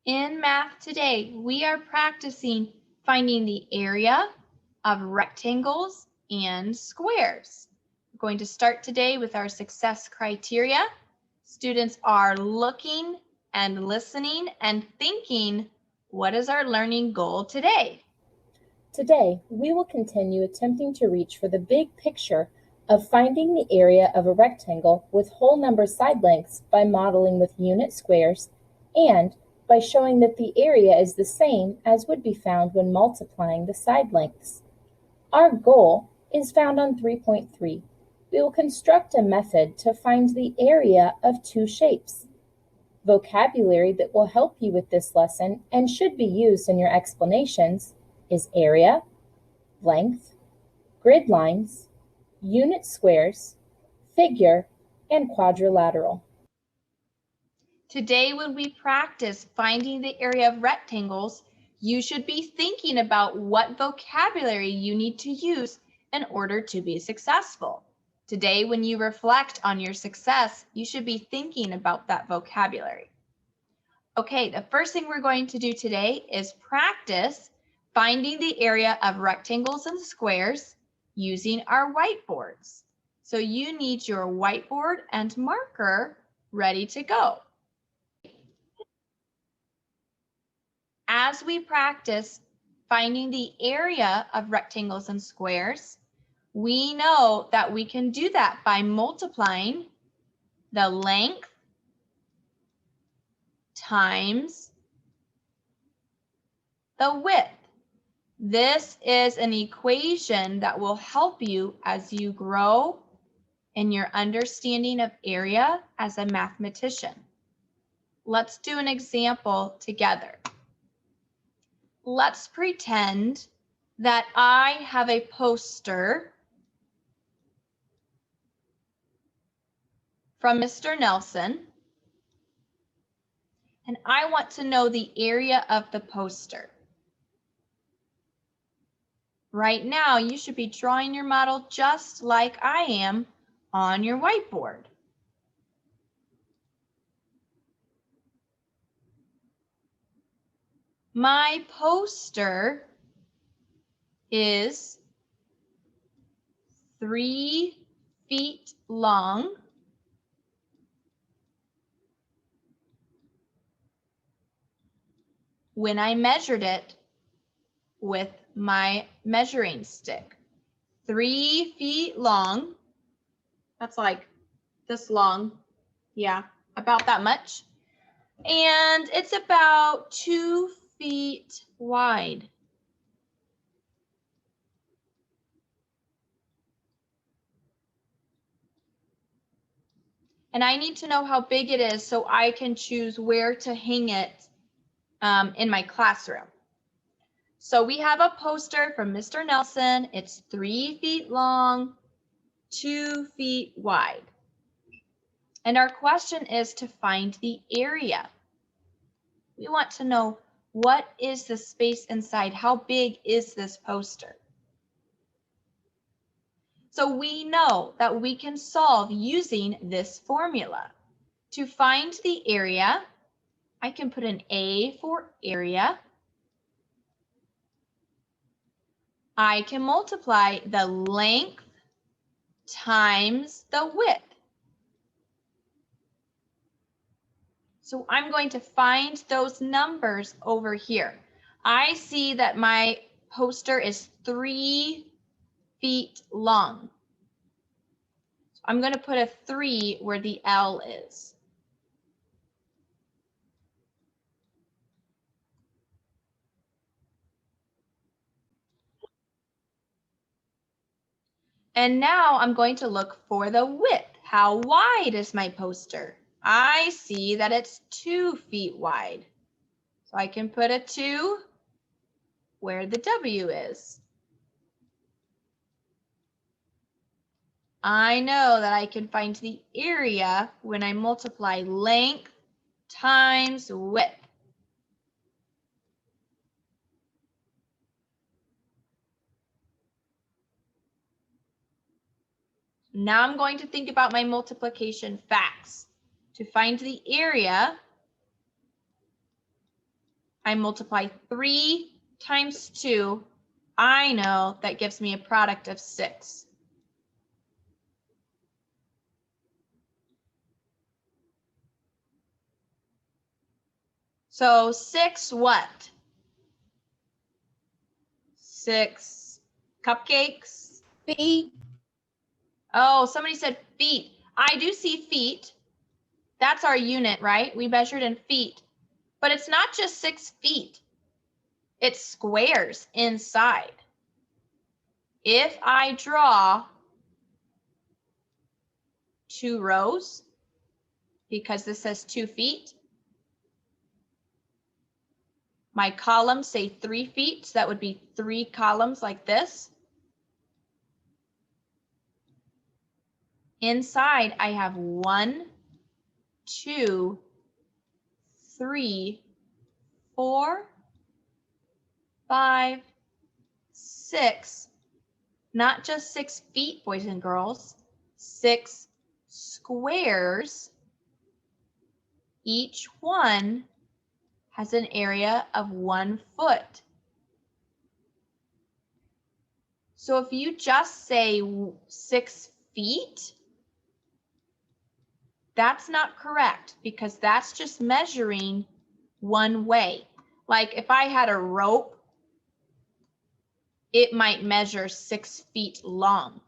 In math today, we are practicing finding the area of rectangles and squares. We're going to start today with our success criteria. Students are looking and listening and thinking, what is our learning goal today? Today, we will continue attempting to reach for the big picture of finding the area of a rectangle with whole number side lengths by modeling with unit squares and by showing that the area is the same as would be found when multiplying the side lengths. Our goal is found on 3.3. We will construct a method to find the area of two shapes. Vocabulary that will help you with this lesson and should be used in your explanations is area, length, grid lines, unit squares, figure, and quadrilateral. Today, when we practice finding the area of rectangles, you should be thinking about what vocabulary you need to use in order to be successful. Today, when you reflect on your success, you should be thinking about that vocabulary. Okay, the first thing we're going to do today is practice finding the area of rectangles and squares using our whiteboards. So you need your whiteboard and marker ready to go. As we practice finding the area of rectangles and squares, we know that we can do that by multiplying the length times the width. This is an equation that will help you as you grow in your understanding of area as a mathematician. Let's do an example together. Let's pretend that I have a poster from Mr. Nelson, and I want to know the area of the poster. Right now, you should be drawing your model just like I am on your whiteboard. My poster is 3 feet long when I measured it with my measuring stick. 3 feet long. That's like this long. Yeah, about that much. And it's about 2 feet wide. And I need to know how big it is so I can choose where to hang it in my classroom. So we have a poster from Mr. Nelson. It's 3 feet long, 2 feet wide. And our question is to find the area. We want to know, what is the space inside? How big is this poster? So we know that we can solve using this formula. To find the area, I can put an A for area. I can multiply the length times the width. So I'm going to find those numbers over here. I see that my poster is 3 feet long. So I'm going to put a 3 where the L is. And now I'm going to look for the width. How wide is my poster? I see that it's 2 feet wide. So I can put a 2 where the W is. I know that I can find the area when I multiply length times width. Now I'm going to think about my multiplication facts. To find the area, I multiply 3 times 2. I know that gives me a product of 6. So 6 what? 6 cupcakes? Feet. Oh, somebody said feet. I do see feet. That's our unit, right? We measured in feet. But it's not just 6 feet. It's squares inside. If I draw 2 rows, because this says 2 feet, my columns say 3 feet, so that would be 3 columns like this. Inside, I have 1, 2, 3, 4, 5, 6, not just 6 feet, boys and girls, 6 squares. Each one has an area of 1 foot. So if you just say 6 feet, that's not correct because that's just measuring one way. Like if I had a rope, it might measure 6 feet long.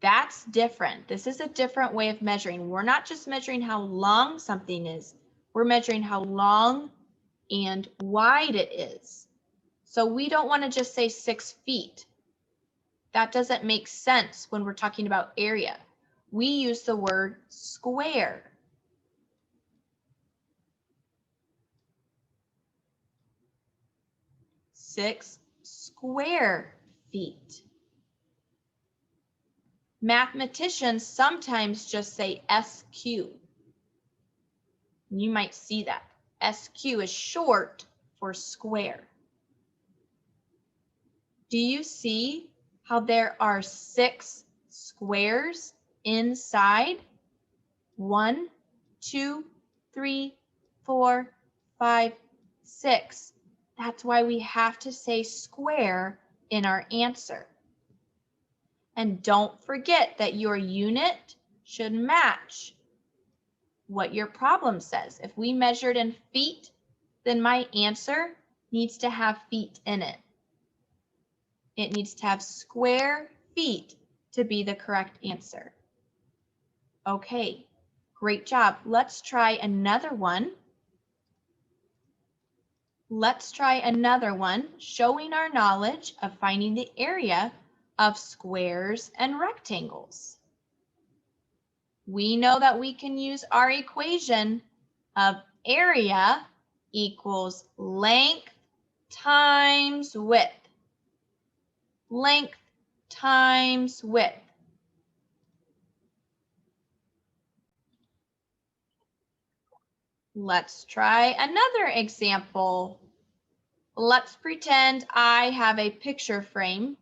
That's different. This is a different way of measuring. We're not just measuring how long something is. We're measuring how long and wide it is. So we don't want to just say 6 feet. That doesn't make sense when we're talking about area. We use the word square. Six square feet. Mathematicians sometimes just say SQ. You might see that. SQ is short for square. Do you see how there are 6 squares inside? 1, 2, 3, 4, 5, 6. That's why we have to say square in our answer. And don't forget that your unit should match what your problem says. If we measured in feet, then my answer needs to have feet in it. It needs to have square feet to be the correct answer. Okay, great job. Let's try another one. Let's try another one showing our knowledge of finding the area of squares and rectangles. We know that we can use our equation of area equals length times width. Length times width. Let's try another example. Let's pretend I have a picture frame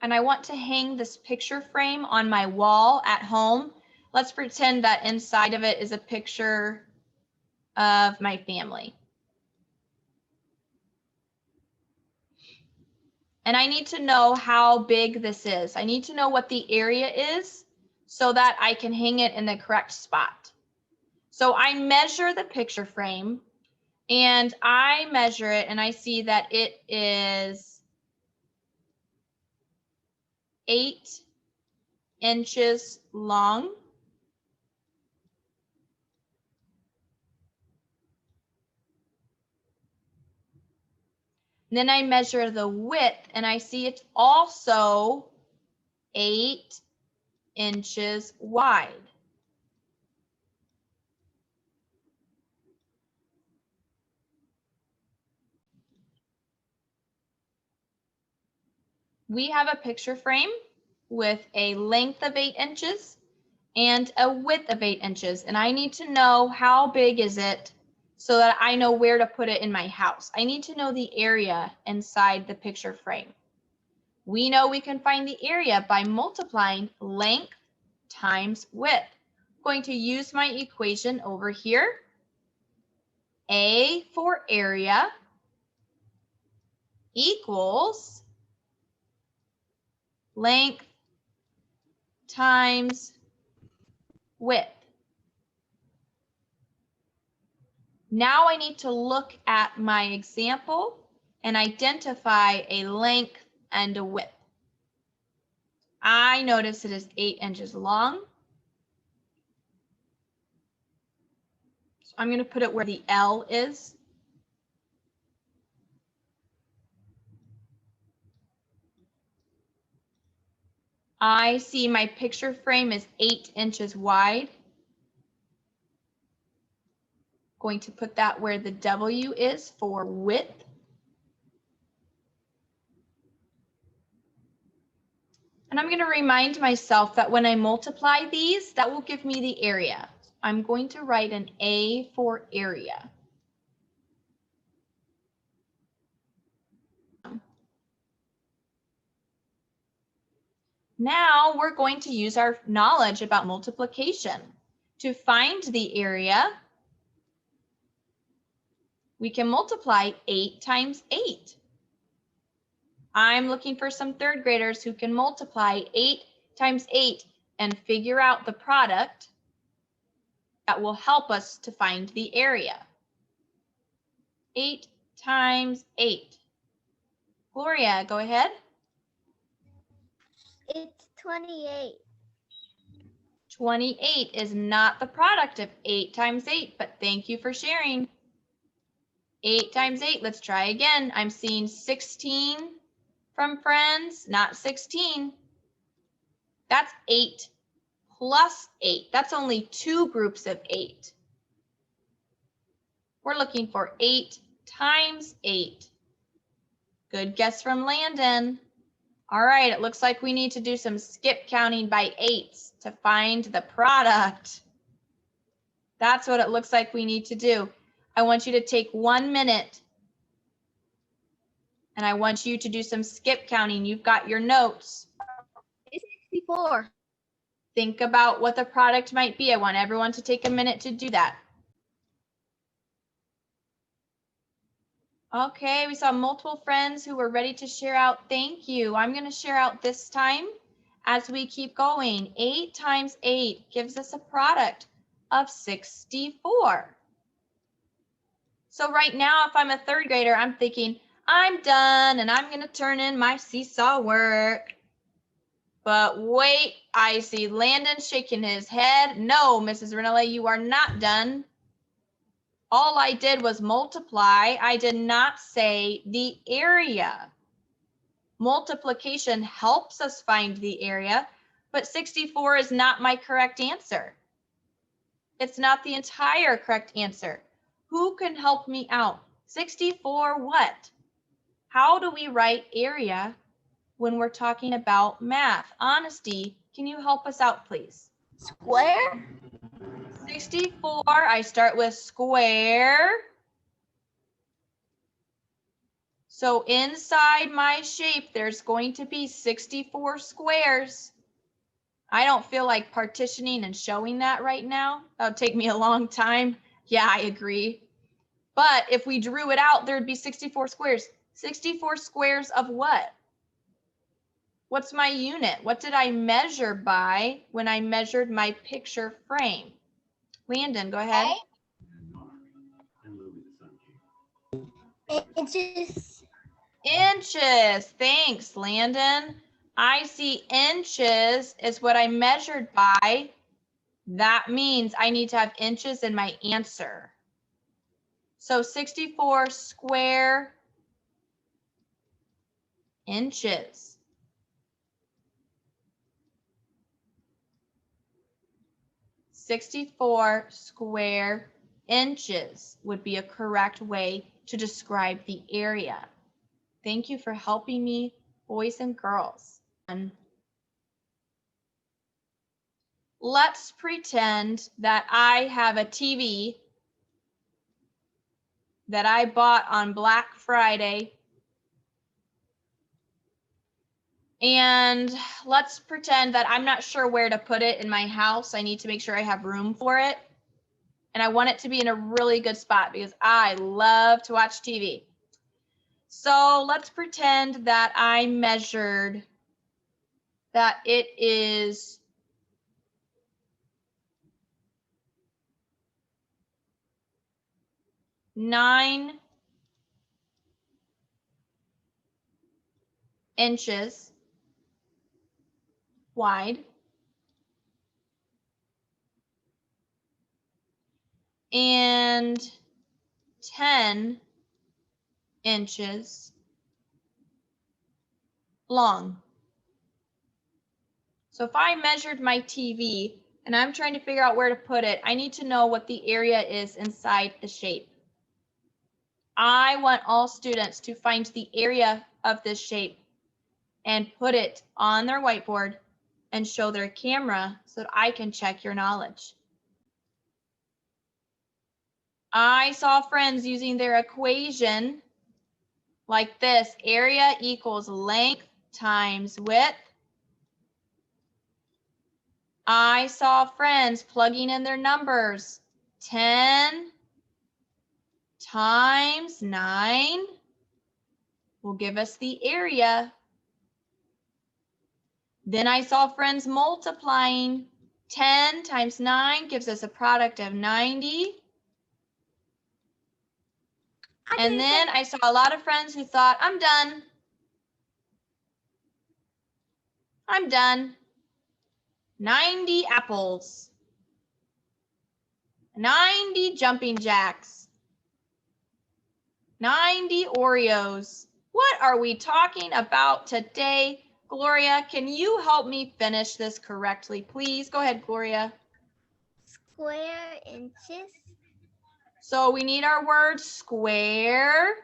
and I want to hang this picture frame on my wall at home. Let's pretend that inside of it is a picture of my family. And I need to know how big this is. I need to know what the area is so that I can hang it in the correct spot. So I measure the picture frame and I measure it and I see that it is 8 inches long. Then I measure the width and I see it's also 8 inches wide. We have a picture frame with a length of 8 inches and a width of 8 inches. And I need to know how big is it so that I know where to put it in my house. I need to know the area inside the picture frame. We know we can find the area by multiplying length times width. going to use my equation over here. A for area equals length times width. Now I need to look at my example and identify a length and a width. I notice it is 8 inches long. So I'm going to put it where the L is. I see my picture frame is 8 inches wide. Going to put that where the W is for width. And I'm going to remind myself that when I multiply these, that will give me the area. I'm going to write an A for area. Now we're going to use our knowledge about multiplication. To find the area, we can multiply 8 times 8. I'm looking for some third graders who can multiply 8 times 8 and figure out the product that will help us to find the area. 8 times 8. Gloria, go ahead. It's 28. 28 is not the product of 8 times 8, but thank you for sharing. 8 times 8, let's try again. I'm seeing 16 from friends, not 16. That's 8 plus 8. That's only 2 groups of 8. We're looking for 8 times 8. Good guess from Landon. All right, it looks like we need to do some skip counting by 8s to find the product. That's what it looks like we need to do. I want you to take 1 minute and I want you to do some skip counting. You've got your notes. It's 64. Think about what the product might be. I want everyone to take a minute to do that. Okay, we saw multiple friends who were ready to share out. Thank you. I'm going to share out this time as we keep going. 8 times 8 gives us a product of 64. So right now, if I'm a third grader, I'm thinking, I'm done and I'm going to turn in my seesaw work. But wait, I see Landon shaking his head. No, Mrs. Renelle, you are not done. All I did was multiply. I did not say the area. Multiplication helps us find the area, but 64 is not my correct answer. It's not the entire correct answer. Who can help me out? 64 what? How do we write area when we're talking about math? Honesty, can you help us out, please? Square? 64, I start with square. So inside my shape, there's going to be 64 squares. I don't feel like partitioning and showing that right now. That would take me a long time. Yeah, I agree. But if we drew it out, there'd be 64 squares. 64 squares of what? What's my unit? What did I measure by when I measured my picture frame? Landon, go ahead. Inches. Inches. Thanks, Landon. I see inches is what I measured by. That means I need to have inches in my answer. So 64 square inches. "64 square inches" would be a correct way to describe the area. Thank you for helping me, boys and girls. Let's pretend that I have a TV that I bought on Black Friday. And let's pretend that I'm not sure where to put it in my house. I need to make sure I have room for it. And I want it to be in a really good spot because I love to watch TV. So let's pretend that I measured that it is 9 inches wide and 10 inches long. So if I measured my TV and I'm trying to figure out where to put it, I need to know what the area is inside the shape. I want all students to find the area of this shape and put it on their whiteboard and show their camera so that I can check your knowledge. I saw friends using their equation like this: area equals length times width. I saw friends plugging in their numbers. 10 times 9 will give us the area. Then I saw friends multiplying. 10 times 9 gives us a product of 90. And then I saw a lot of friends who thought, I'm done. I'm done. 90 apples. 90 jumping jacks. 90 Oreos. What are we talking about today? Gloria, can you help me finish this correctly, please? Go ahead, Gloria. Square inches. So we need our word square.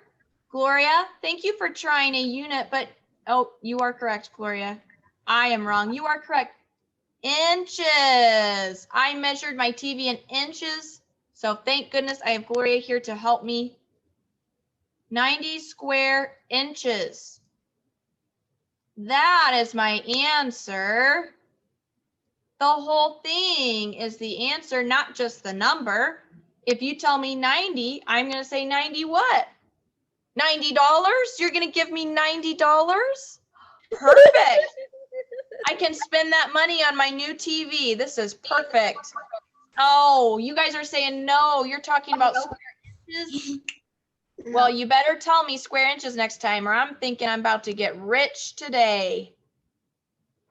Gloria, thank you for trying a unit, but oh, you are correct, Gloria. I am wrong. You are correct. Inches. I measured my TV in inches, so thank goodness I have Gloria here to help me. 90 square inches. That is my answer. The whole thing is the answer, not just the number. If you tell me 90, I'm going to say 90 what? $90? You're going to give me $90? Perfect. I can spend that money on my new TV. This is perfect. Oh, you guys are saying no. You're talking about square inches? Well, you better tell me square inches next time, or I'm thinking I'm about to get rich today.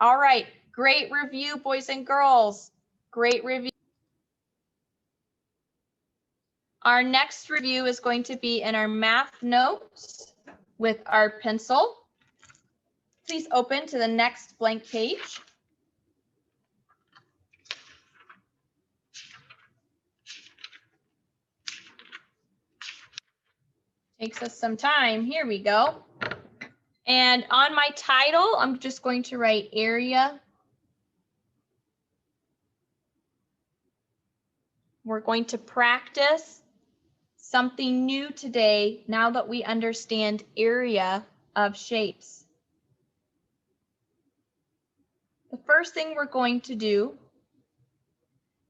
All right. Great review, boys and girls. Great review. Our next review is going to be in our math notes with our pencil. Please open to the next blank page. Takes us some time. Here we go. And on my title, I'm just going to write area. We're going to practice something new today now that we understand area of shapes. The first thing we're going to do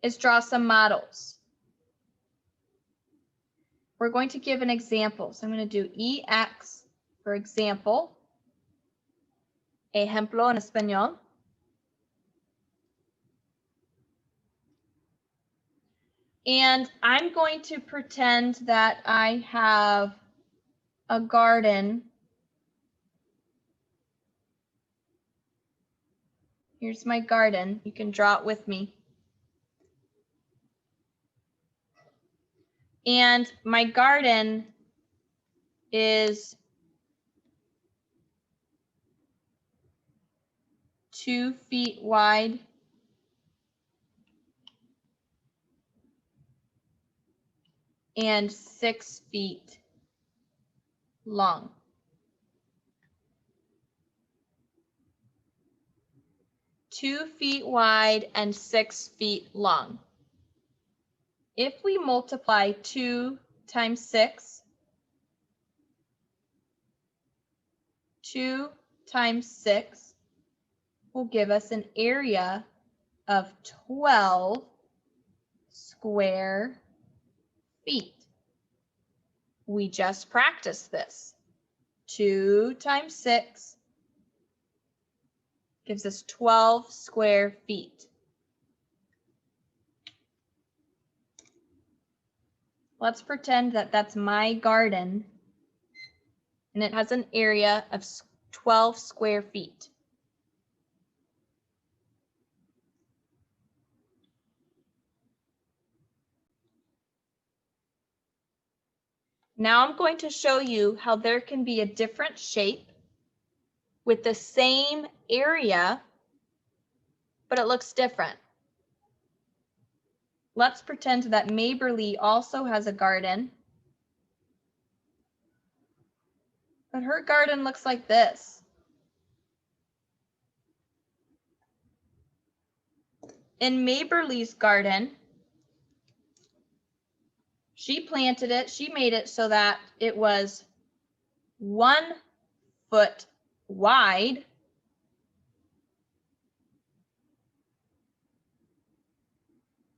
is draw some models. We're going to give an example. So I'm going to do EX for example. Ejemplo en español. And I'm going to pretend that I have a garden. Here's my garden. You can draw it with me. And my garden is 2 feet wide and 6 feet long. Two feet wide and 6 feet long. If we multiply 2 times 6, 2 times 6, will give us an area of 12 square feet. We just practiced this. 2 times 6 gives us 12 square feet. Let's pretend that that's my garden and it has an area of 12 square feet. Now I'm going to show you how there can be a different shape with the same area, but it looks different. Let's pretend that Maberly also has a garden, but her garden looks like this. In Maberly's garden, she planted it, she made it so that it was 1 foot wide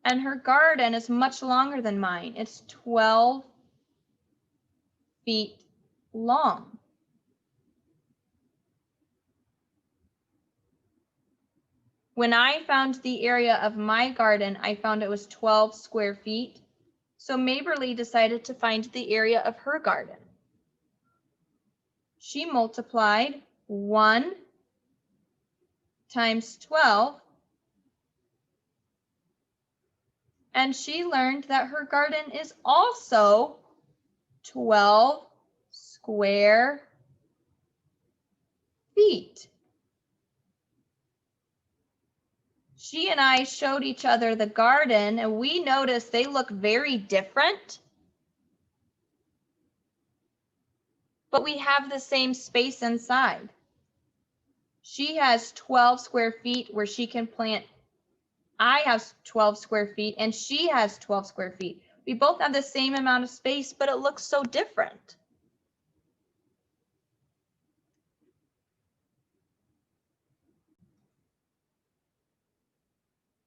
and her garden is much longer than mine. It's 12 feet long. When I found the area of my garden, I found it was 12 square feet. So Maberly decided to find the area of her garden. She multiplied 1 times 12, and she learned that her garden is also 12 square feet. She and I showed each other the garden, and we noticed they look very different, but we have the same space inside. She has 12 square feet where she can plant. I have 12 square feet and she has 12 square feet. We both have the same amount of space, but it looks so different.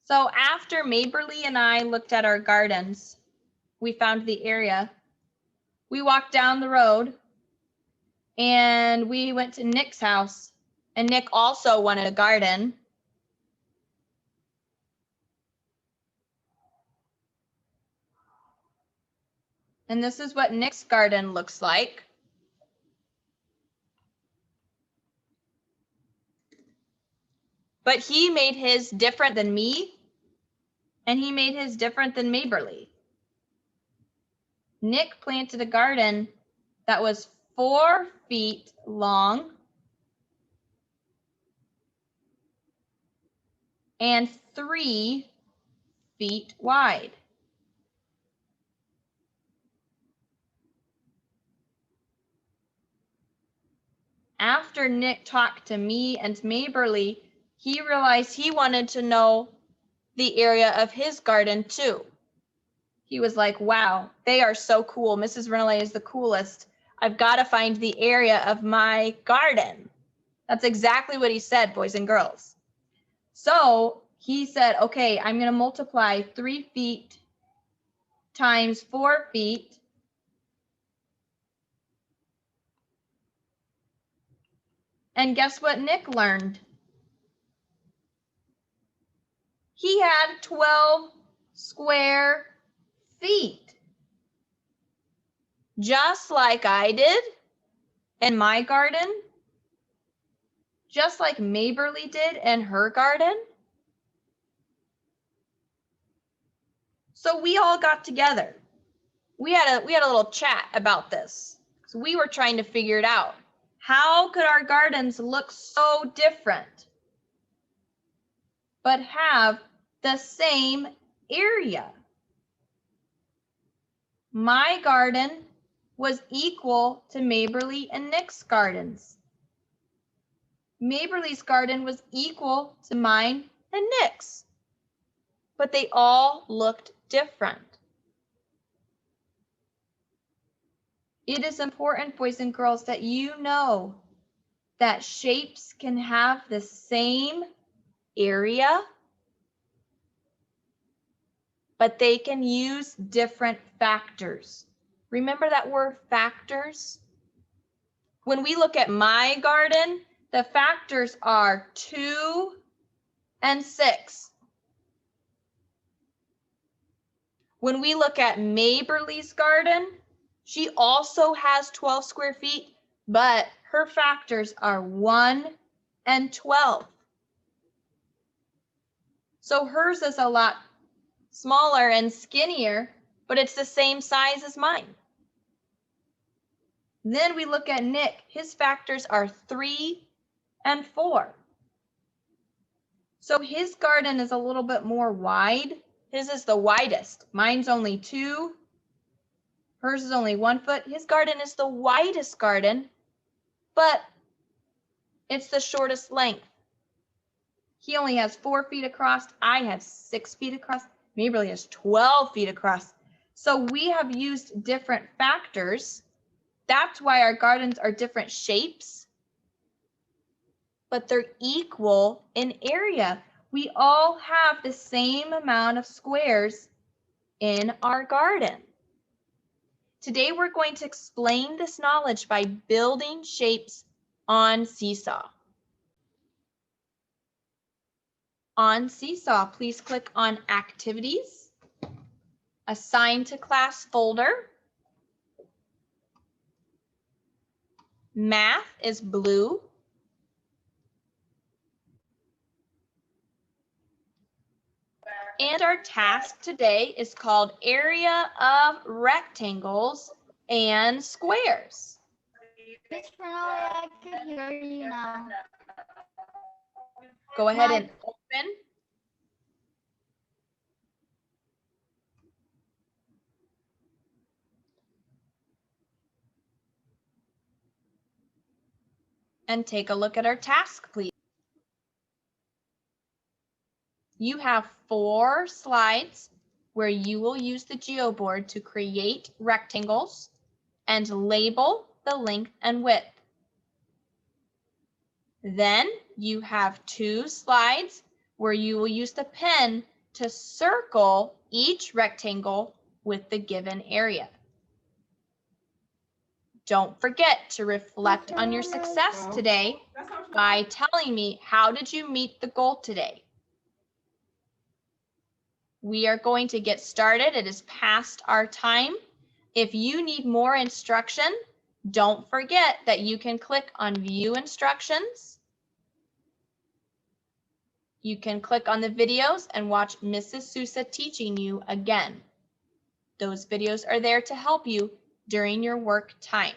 So after Maberly and I looked at our gardens, we found the area. We walked down the road and we went to Nick's house, and Nick also wanted a garden. And this is what Nick's garden looks like. But he made his different than me, and he made his different than Maberly. Nick planted a garden that was 4 feet long and 3 feet wide. After Nick talked to me and Maberly, he realized he wanted to know the area of his garden too. He was like, wow, they are so cool. Mrs. Renelay is the coolest. I've got to find the area of my garden. That's exactly what he said, boys and girls. So he said, okay, I'm going to multiply 3 feet times 4 feet. And guess what Nick learned? He had 12 square feet. Just like I did in my garden. Just like Maberly did in her garden. So we all got together. We had a little chat about this. So we were trying to figure it out. How could our gardens look so different, but have the same area? My garden was equal to Maberly and Nick's gardens. Maberly's garden was equal to mine and Nick's, but they all looked different. It is important, boys and girls, that you know that shapes can have the same area, but they can use different factors. Remember that word factors? When we look at my garden, the factors are 2 and 6. When we look at Maberly's garden, she also has 12 square feet, but her factors are 1 and 12. So hers is a lot smaller and skinnier, but it's the same size as mine. Then we look at Nick. His factors are 3 and 4. So his garden is a little bit more wide. His is the widest. Mine's only 2. Hers is only 1 foot. His garden is the widest garden, but it's the shortest length. He only has 4 feet across. I have 6 feet across. Maberly has 12 feet across. So we have used different factors. That's why our gardens are different shapes, but they're equal in area. We all have the same amount of squares in our garden. Today, we're going to explain this knowledge by building shapes on Seesaw. On Seesaw, please click on Activities, Assign to Class folder. Math is blue. And our task today is called Area of Rectangles and Squares. Miss Renata, I can hear you now. Go ahead and open. And take a look at our task, please. You have 4 slides where you will use the geoboard to create rectangles and label the length and width. Then you have 2 slides where you will use the pen to circle each rectangle with the given area. Don't forget to reflect on your success today by telling me, how did you meet the goal today? We are going to get started. It is past our time. If you need more instruction, don't forget that you can click on View Instructions. You can click on the videos and watch Mrs. Sousa teaching you again. Those videos are there to help you during your work time.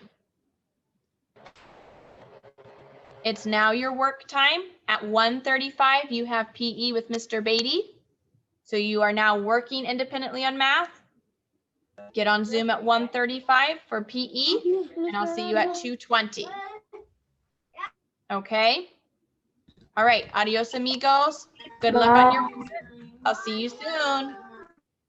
It's now your work time. At 1:35, you have PE with Mr. Beatty. So you are now working independently on math. Get on Zoom at 1:35 for PE, and I'll see you at 2:20. Okay? All right, adios amigos. Good luck on your work. I'll see you soon.